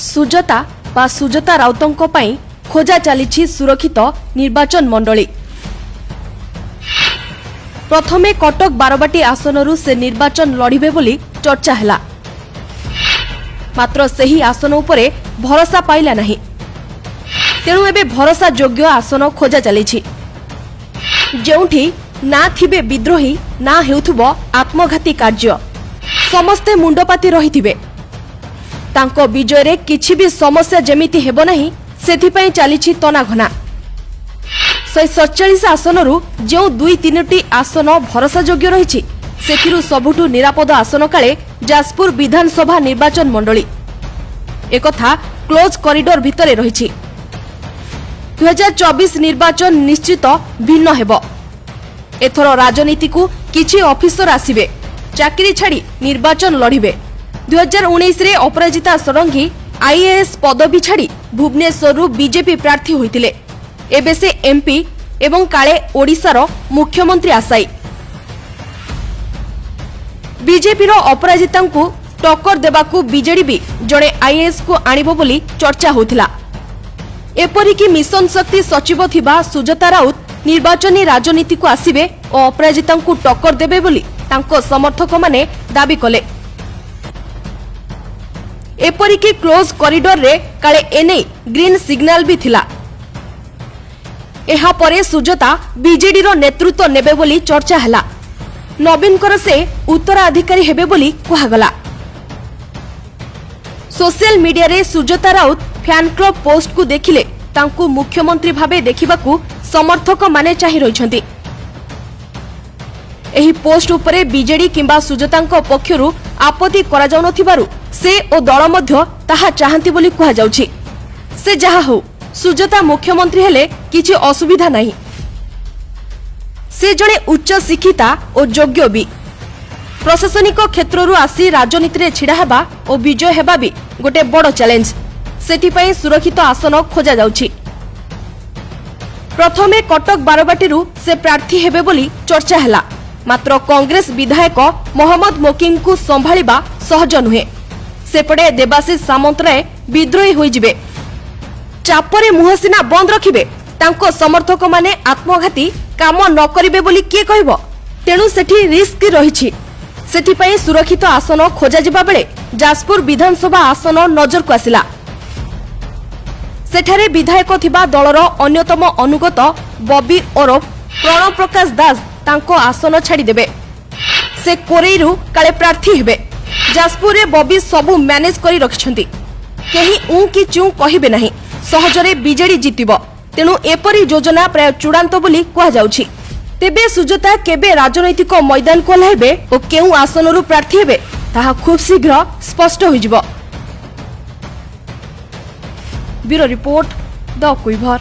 सुजता बा सुजता राउतंको पई खोजा चली सुरक्षित निर्वाचन मंडली। प्रथमे कटक बारबाटी आसनरू से निर्वाचन लड़िबे बोली चर्चा हैला, मात्र सही आसन उपरे भरोसा पाइला नहीं। तेणु एबे भरोसा योग्य आसन खोजा चली, जेउठी ना थिबे विद्रोही ना हेउथुबो आत्मघाती कार्य, समस्ते मुंडपाती रहिथिबे। तांको विजय रे किछि भी समस्या जेमिति हेबो नहीं, सेथिपई चलीछि तनाघना। 147 आसनरू जो 2-3टी आसन भरोसा योग्य रहिछि, सेथिरु सबुठु निरापद आसन काले जाजपुर विधानसभा निर्वाचन मंडली। एकथा क्लोज कॉरिडोर भितरे रहिछि। 2024 निर्वाचन निश्चित भिन्न हेबो। एथरो राजनीति को किछि ऑफिसर आसिबे, चाकरी छाड़ी निर्वाचन लड़िबे। 2019 रे अपराजिता षडंगी आईएएस पदवी छाड़ी भुवनेश्वररू बीजेपी प्रार्थी होइतिले। एबे से एमपी एवं काले ओडिशार मुख्यमंत्री आसाई। बीजेपी रो अपराजिता को टक्कर देबाकू बीजेडी भी जड़े आईएएस को आनिबो बोली चर्चा होतिला। एपरिकी मिशन शक्ति सचिव थिबा सुजता राउत निर्वाचनी राजनीति को आसिबे और अपराजिता को टक्कर देबे बोली तांको समर्थक माने दाबी कले। एपरिकी क्लोज कॉरिडोर रे काले एने ग्रीन सिग्नल भी थिला। एहा परे सुजता बीजेडी रो नेतृत्व नेबे बोली चर्चा हैला। नवीन कर से उत्तराधिकारी हेबे बोली कुहागला। सोशल मीडिया रे सुजता राउत फैन क्लब पोस्ट को देखिले तांकू मुख्यमंत्री भाबे देखिबाकू समर्थक माने चाहि रहिछंती। एही पोस्ट उपरे बीजेडी किंबा सुजतांको पक्षरु आपत्ति करा जाउ नथिबारु से ओ दल मध्य ताहा चाहंती बोली कुहा जाउछि। से जहा हो सुजता मुख्यमंत्री हेले किछि असुविधा नाही। से जणे उच्च शिक्षिता और योग्य भी। प्रशासनिक क्षेत्ररू आसी राजनीति रे छिड़ा हेबा और विजय हेबा भी गोटे बड़ चैलेंज। सेथिपई सुरक्षित आसन खोजा जाउछि। प्रथमे कटक बारबाटीरू से प्रार्थी हेबे बोली चर्चा हैला, मात्र कांग्रेस विधायक मोहम्मद मोकिम को संभाळिबा सहज नुहे। सेपटे देवाशीष सामंतराय विद्रोही होइजिबे। चापरे मुह सिना बंद रखिबे, तांको समर्थक माने आत्मघाती काम न करिबे बोली के कहबो। तेणु सेठी रिस्क रहिछि। सेथिपई सुरक्षित आसन खोजा जिबा बेले जाजपुर विधानसभा आसन नजर को आसिला। सेठारे विधायक थिबा दलर अन्यतम अनुगत बबी ओरफ प्रणव प्रकाश दास तांको आसन छाड़ी देबे। से कोरेईरू काले प्रार्थी हेबे। जाजपुर रे बबी सबु मैनेज करी रखिछंती। केही ऊ कि चू कहिबे नाही, सहजरे बीजेडी जितिबो। तेणु एपरी योजना प्राय चूड़ांत बोली कुहा जाउछि। तेबे सुजता केबे राजनैतिक मैदान को लाइबे और केउ आसनरू प्रार्थी हेबे ताहा खूब शीघ्र स्पष्ट होइजिबो। ब्यूरो रिपोर्ट द कुइभर।